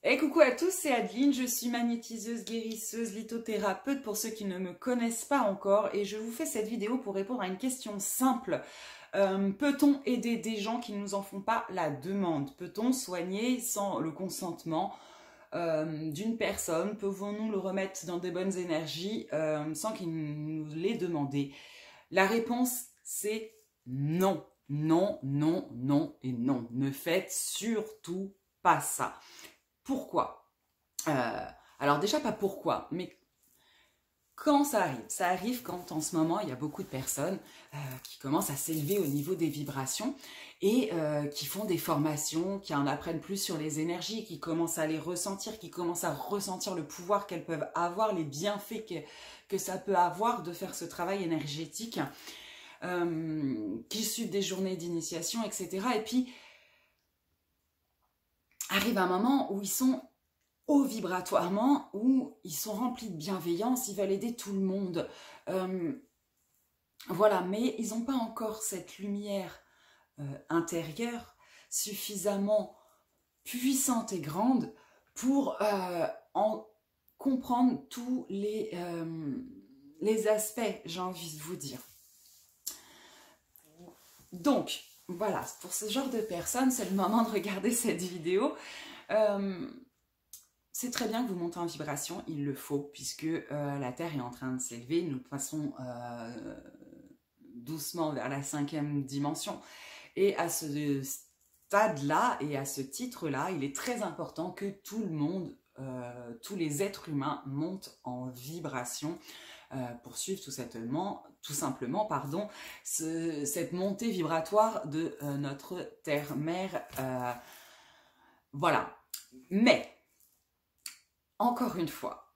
Et coucou à tous, c'est Adeline, je suis magnétiseuse, guérisseuse, lithothérapeute pour ceux qui ne me connaissent pas encore et je vous fais cette vidéo pour répondre à une question simple. Peut-on aider des gens qui ne nous en font pas la demande? Peut-on soigner sans le consentement d'une personne? Pouvons-nous le remettre dans des bonnes énergies sans qu'il nous l'ait demandé? La réponse c'est non. Non, non, non et non. Ne faites surtout pas ça. Pourquoi? Alors déjà pas pourquoi, mais quand ça arrive quand en ce moment il y a beaucoup de personnes qui commencent à s'élever au niveau des vibrations et qui font des formations, qui en apprennent plus sur les énergies, qui commencent à les ressentir, qui commencent à ressentir le pouvoir qu'elles peuvent avoir, les bienfaits que ça peut avoir de faire ce travail énergétique, qui suivent des journées d'initiation, etc. Et puis arrive un moment où ils sont haut vibratoirement, où ils sont remplis de bienveillance, ils veulent aider tout le monde. Voilà, mais ils n'ont pas encore cette lumière intérieure suffisamment puissante et grande pour en comprendre tous les aspects, j'ai envie de vous dire. Donc, voilà, pour ce genre de personnes, c'est le moment de regarder cette vidéo. C'est très bien que vous montez en vibration, il le faut, puisque la Terre est en train de s'élever. Nous passons doucement vers la 5e dimension. Et à ce stade-là et à ce titre-là, il est très important que tout le monde, tous les êtres humains montent en vibration pour suivre tout simplement cette montée vibratoire de notre Terre-Mère. Voilà. Mais encore une fois,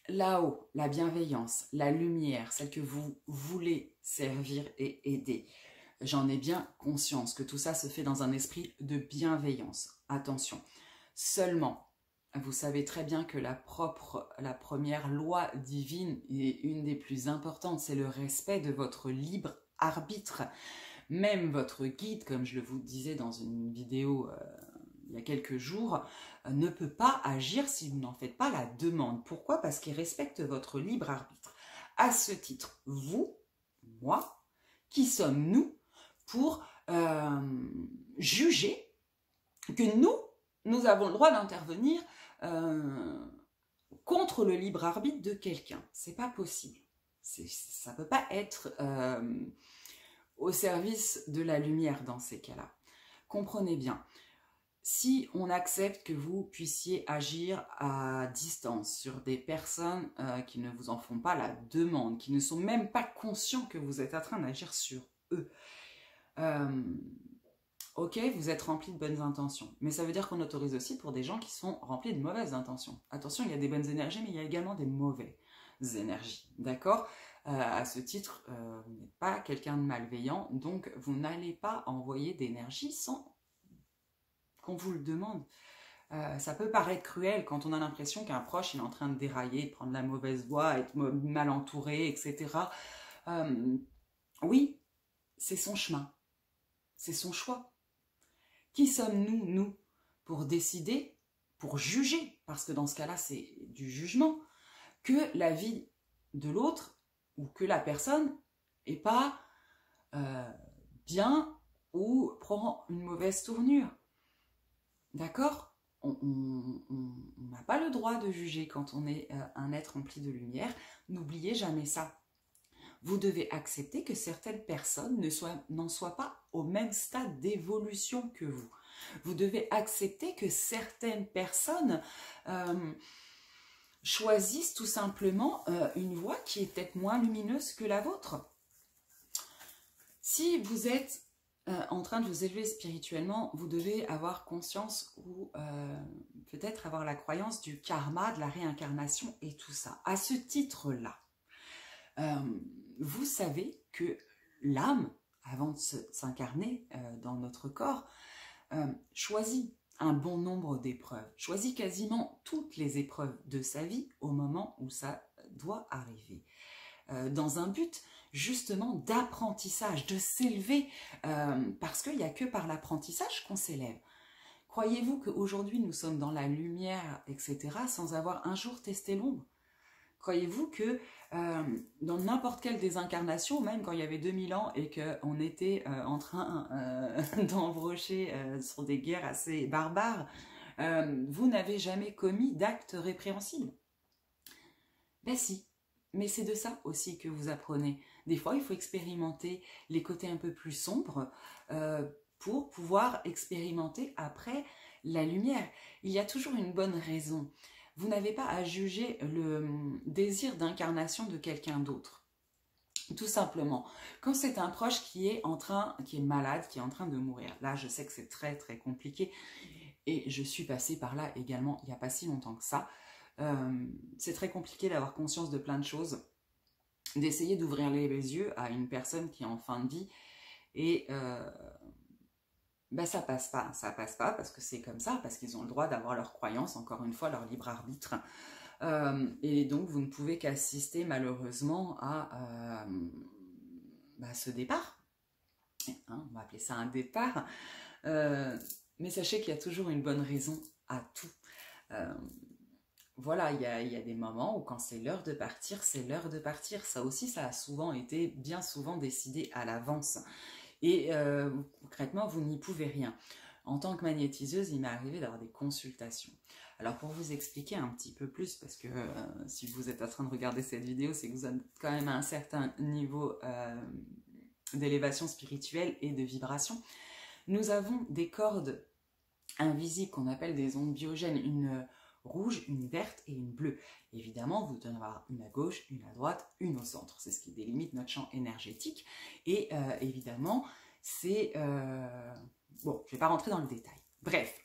là-haut, la bienveillance, la lumière, celle que vous voulez servir et aider, j'en ai bien conscience que tout ça se fait dans un esprit de bienveillance. Attention, seulement, vous savez très bien que la première loi divine et une des plus importantes, c'est le respect de votre libre arbitre. Même votre guide, comme je le vous disais dans une vidéo il y a quelques jours, ne peut pas agir si vous n'en faites pas la demande. Pourquoi? Parce qu'il respecte votre libre arbitre. À ce titre, vous, moi, qui sommes-nous pour juger que nous avons le droit d'intervenir contre le libre arbitre de quelqu'un? C'est pas possible. Ça peut pas être au service de la lumière dans ces cas-là. Comprenez bien. Si on accepte que vous puissiez agir à distance sur des personnes qui ne vous en font pas la demande, qui ne sont même pas conscients que vous êtes en train d'agir sur eux, ok, vous êtes rempli de bonnes intentions, mais ça veut dire qu'on autorise aussi pour des gens qui sont remplis de mauvaises intentions. Attention, il y a des bonnes énergies, mais il y a également des mauvaises énergies, d'accord? À ce titre, vous n'êtes pas quelqu'un de malveillant, donc vous n'allez pas envoyer d'énergie sans qu'on vous le demande. Ça peut paraître cruel quand on a l'impression qu'un proche il est en train de dérailler, de prendre la mauvaise voie, être mal entouré, etc. Oui, c'est son chemin, c'est son choix. Qui sommes-nous, nous, pour décider, pour juger, parce que dans ce cas-là, c'est du jugement, que la vie de l'autre ou que la personne n'est pas bien ou prend une mauvaise tournure? D'accord? On n'a pas le droit de juger quand on est un être rempli de lumière. N'oubliez jamais ça. Vous devez accepter que certaines personnes n'en soient pas au même stade d'évolution que vous. Vous devez accepter que certaines personnes choisissent tout simplement une voie qui est peut-être moins lumineuse que la vôtre. Si vous êtes en train de vous élever spirituellement, vous devez avoir conscience ou peut-être avoir la croyance du karma, de la réincarnation et tout ça. À ce titre-là, vous savez que l'âme, avant de s'incarner dans notre corps, choisit un bon nombre d'épreuves, choisit quasiment toutes les épreuves de sa vie au moment où ça doit arriver. Dans un but justement d'apprentissage, de s'élever, parce qu'il n'y a que par l'apprentissage qu'on s'élève. Croyez-vous qu'aujourd'hui nous sommes dans la lumière, etc., sans avoir un jour testé l'ombre? Croyez-vous que dans n'importe quelle des incarnations, même quand il y avait 2000 ans et qu'on était en train d'embrocher sur des guerres assez barbares, vous n'avez jamais commis d'actes répréhensibles? Ben si, mais c'est de ça aussi que vous apprenez. Des fois, il faut expérimenter les côtés un peu plus sombres pour pouvoir expérimenter après la lumière. Il y a toujours une bonne raison. Vous n'avez pas à juger le désir d'incarnation de quelqu'un d'autre. Tout simplement. Quand c'est un proche qui est malade, qui est en train de mourir. Là, je sais que c'est très très compliqué. Et je suis passée par là également il n'y a pas si longtemps que ça. C'est très compliqué d'avoir conscience de plein de choses. D'essayer d'ouvrir les yeux à une personne qui est en fin de vie. Et ben ça passe pas parce que c'est comme ça, parce qu'ils ont le droit d'avoir leurs croyances, encore une fois, leur libre arbitre. Et donc, vous ne pouvez qu'assister malheureusement à ce départ. Hein, on va appeler ça un départ. Mais sachez qu'il y a toujours une bonne raison à tout. Voilà, il y a des moments où quand c'est l'heure de partir, c'est l'heure de partir. Ça aussi, ça a souvent été, bien souvent, décidé à l'avance. Et concrètement, vous n'y pouvez rien. En tant que magnétiseuse, il m'est arrivé d'avoir des consultations. Alors pour vous expliquer un petit peu plus, parce que si vous êtes en train de regarder cette vidéo, c'est que vous êtes quand même à un certain niveau d'élévation spirituelle et de vibration. Nous avons des cordes invisibles qu'on appelle des ondes biogènes, une rouge, une verte et une bleue. Évidemment, vous devez en avoir une à gauche, une à droite, une au centre. C'est ce qui délimite notre champ énergétique. Et évidemment, c'est... Bon, je ne vais pas rentrer dans le détail. Bref,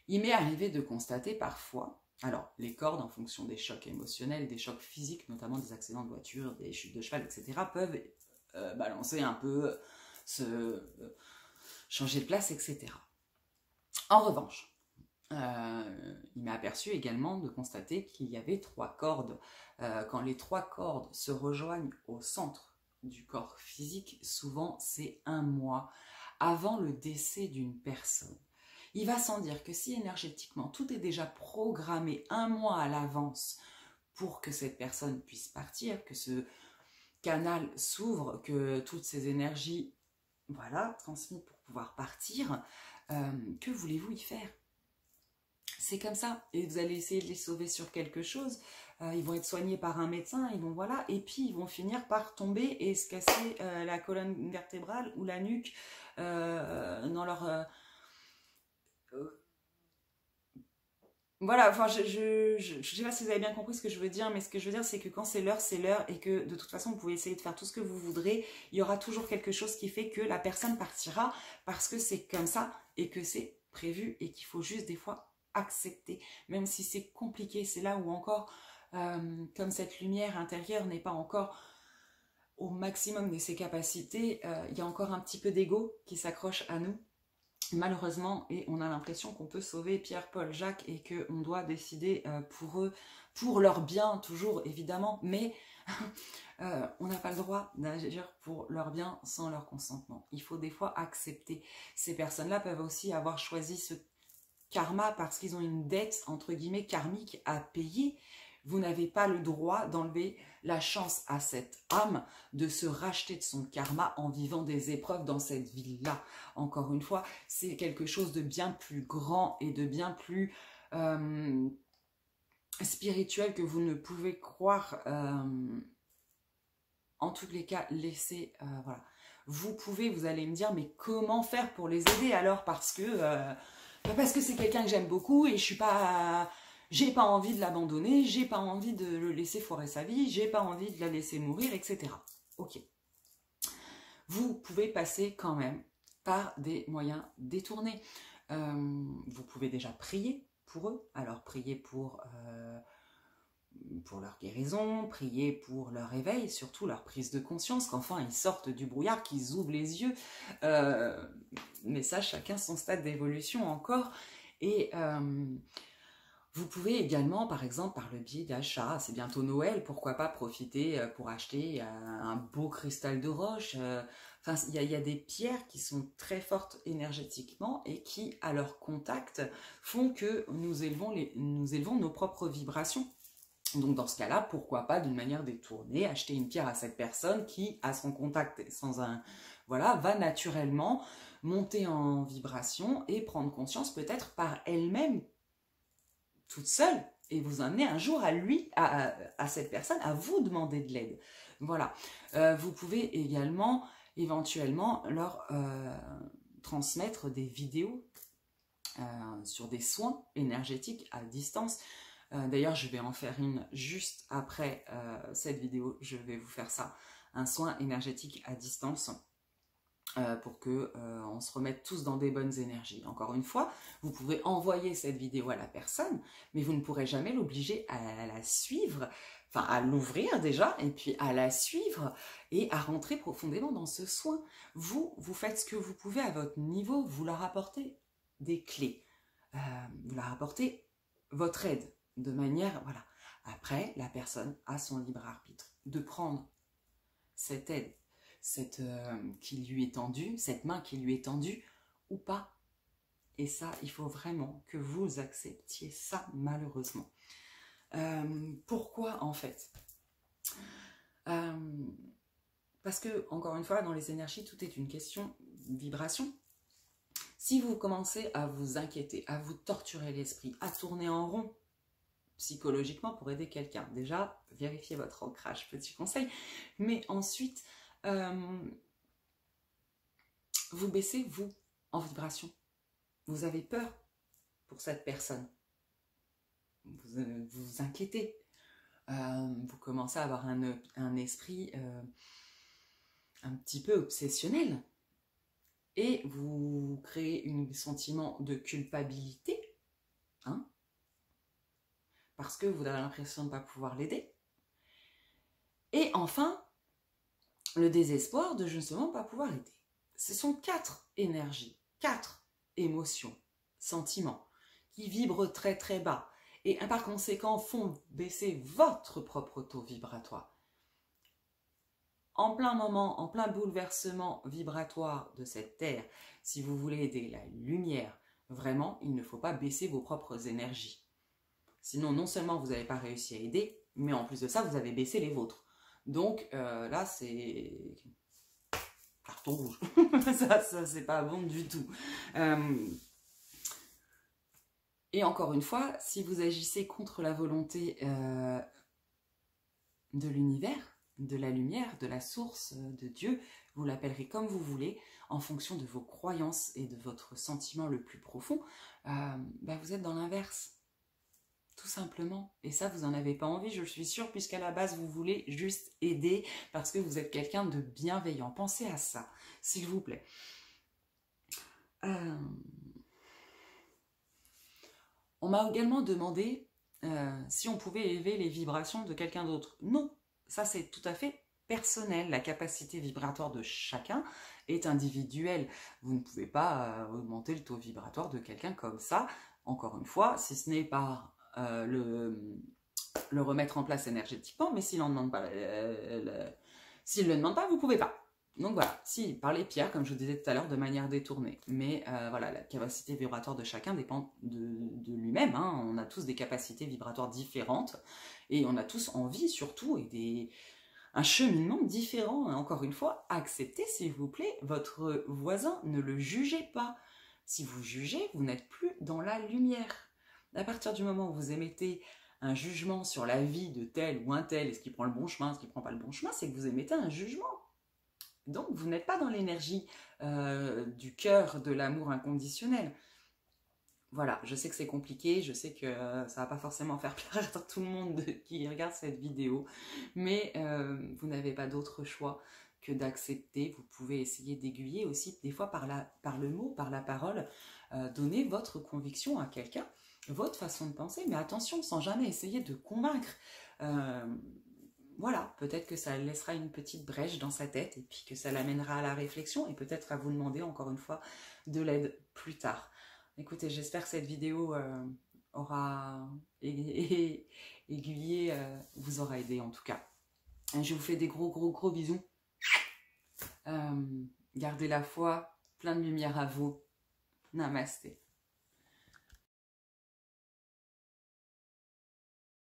il m'est arrivé de constater parfois, alors les cordes en fonction des chocs émotionnels, des chocs physiques, notamment des accidents de voiture, des chutes de cheval, etc., peuvent balancer un peu, changer de place, etc. En revanche, il m'a aperçu également de constater qu'il y avait 3 cordes. Quand les 3 cordes se rejoignent au centre du corps physique, souvent c'est 1 mois avant le décès d'une personne. Il va sans dire que si énergétiquement tout est déjà programmé 1 mois à l'avance pour que cette personne puisse partir, que ce canal s'ouvre, que toutes ces énergies, voilà, transmises pour pouvoir partir, que voulez-vous y faire? C'est comme ça, et vous allez essayer de les sauver sur quelque chose, ils vont être soignés par un médecin, ils vont voilà, et puis ils vont finir par tomber et se casser la colonne vertébrale ou la nuque dans leur... Voilà, enfin, je sais pas si vous avez bien compris ce que je veux dire, mais ce que je veux dire, c'est que quand c'est l'heure, et que de toute façon, vous pouvez essayer de faire tout ce que vous voudrez, il y aura toujours quelque chose qui fait que la personne partira, parce que c'est comme ça, et que c'est prévu, et qu'il faut juste des fois accepter, même si c'est compliqué. C'est là où encore, comme cette lumière intérieure n'est pas encore au maximum de ses capacités, il y a encore un petit peu d'ego qui s'accroche à nous, malheureusement, et on a l'impression qu'on peut sauver Pierre, Paul, Jacques et qu'on doit décider pour eux, pour leur bien, toujours évidemment, mais on n'a pas le droit d'agir pour leur bien sans leur consentement. Il faut des fois accepter. Ces personnes-là peuvent aussi avoir choisi ce karma parce qu'ils ont une dette, entre guillemets, karmique à payer. Vous n'avez pas le droit d'enlever la chance à cette âme de se racheter de son karma en vivant des épreuves dans cette vie-là. Encore une fois, c'est quelque chose de bien plus grand et de bien plus spirituel que vous ne pouvez croire. En tous les cas, laissez... voilà. Vous allez me dire, mais comment faire pour les aider alors? Parce que c'est quelqu'un que j'aime beaucoup et je suis pas... J'ai pas envie de l'abandonner, j'ai pas envie de le laisser foirer sa vie, j'ai pas envie de la laisser mourir, etc. Ok. Vous pouvez passer quand même par des moyens détournés. Vous pouvez déjà prier pour eux. Alors prier pour leur guérison, prier pour leur éveil, surtout leur prise de conscience, qu'enfin ils sortent du brouillard, qu'ils ouvrent les yeux. Mais ça, chacun son stade d'évolution encore. Et... vous pouvez également, par exemple, par le biais d'achats, c'est bientôt Noël, pourquoi pas profiter pour acheter un beau cristal de roche. Enfin, il y a des pierres qui sont très fortes énergétiquement et qui, à leur contact, font que nous élevons nos propres vibrations. Donc dans ce cas-là, pourquoi pas d'une manière détournée, acheter une pierre à cette personne qui, à son contact, voilà, va naturellement monter en vibration et prendre conscience peut-être par elle-même, toute seule, et vous amener un jour à lui, à cette personne, à vous demander de l'aide. Voilà. Vous pouvez également, éventuellement, leur transmettre des vidéos sur des soins énergétiques à distance. D'ailleurs, je vais en faire une juste après cette vidéo. Je vais vous faire ça, un soin énergétique à distance pour que on se remette tous dans des bonnes énergies. Encore une fois, vous pouvez envoyer cette vidéo à la personne, mais vous ne pourrez jamais l'obliger à la suivre, enfin à l'ouvrir déjà, et puis à la suivre et à rentrer profondément dans ce soin. Vous faites ce que vous pouvez à votre niveau, vous leur apportez des clés, vous leur apportez votre aide, de manière, voilà. Après, la personne a son libre arbitre de prendre cette aide, qui lui est tendue, cette main qui lui est tendue, ou pas. Et ça, il faut vraiment que vous acceptiez ça, malheureusement. Pourquoi, en fait? Parce que, encore une fois, dans les énergies, tout est une question de vibration. Si vous commencez à vous inquiéter, à vous torturer l'esprit, à tourner en rond, psychologiquement pour aider quelqu'un. Déjà, vérifiez votre ancrage, petit conseil. Mais ensuite, vous baissez, vous, en vibration. Vous avez peur pour cette personne. Vous vous inquiétez. Vous commencez à avoir un esprit un petit peu obsessionnel. Et vous créez un sentiment de culpabilité, hein, parce que vous avez l'impression de ne pas pouvoir l'aider. Et enfin, le désespoir de justement ne pas pouvoir aider. Ce sont 4 énergies, 4 émotions, sentiments, qui vibrent très très bas et par conséquent font baisser votre propre taux vibratoire. En plein moment, en plein bouleversement vibratoire de cette terre, si vous voulez aider la lumière, vraiment, il ne faut pas baisser vos propres énergies. Sinon, non seulement vous n'avez pas réussi à aider, mais en plus de ça, vous avez baissé les vôtres. Donc là, c'est carton rouge. ça c'est pas bon du tout. Et encore une fois, si vous agissez contre la volonté de l'univers, de la lumière, de la source, de Dieu, vous l'appellerez comme vous voulez, en fonction de vos croyances et de votre sentiment le plus profond, vous êtes dans l'inverse. Tout simplement. Et ça, vous n'en avez pas envie, je suis sûre, puisqu'à la base, vous voulez juste aider parce que vous êtes quelqu'un de bienveillant. Pensez à ça, s'il vous plaît. On m'a également demandé si on pouvait élever les vibrations de quelqu'un d'autre. Non, ça c'est tout à fait personnel. La capacité vibratoire de chacun est individuelle. Vous ne pouvez pas augmenter le taux vibratoire de quelqu'un comme ça. Encore une fois, si ce n'est par le remettre en place énergétiquement, mais s'il ne le demande pas, vous ne pouvez pas. Donc voilà, si par les pierres, comme je vous disais tout à l'heure, de manière détournée. Mais voilà, la capacité vibratoire de chacun dépend de lui-même. Hein. On a tous des capacités vibratoires différentes et on a tous envie surtout et un cheminement différent. Encore une fois, acceptez s'il vous plaît votre voisin, ne le jugez pas. Si vous jugez, vous n'êtes plus dans la lumière. À partir du moment où vous émettez un jugement sur la vie de tel ou un tel, est-ce qu'il prend le bon chemin, est-ce qu'il ne prend pas le bon chemin, c'est que vous émettez un jugement. Donc, vous n'êtes pas dans l'énergie du cœur, de l'amour inconditionnel. Voilà, je sais que c'est compliqué, je sais que ça ne va pas forcément faire plaisir à tout le monde qui regarde cette vidéo, mais vous n'avez pas d'autre choix que d'accepter. Vous pouvez essayer d'aiguiller aussi, des fois par le mot, par la parole, donner votre conviction à quelqu'un, votre façon de penser, mais attention, sans jamais essayer de convaincre. Voilà, peut-être que ça laissera une petite brèche dans sa tête et puis que ça l'amènera à la réflexion et peut-être à vous demander encore une fois de l'aide plus tard. Écoutez, j'espère que cette vidéo aura aiguillé, vous aura aidé en tout cas. Je vous fais des gros bisous. Gardez la foi, plein de lumière à vous. Namasté.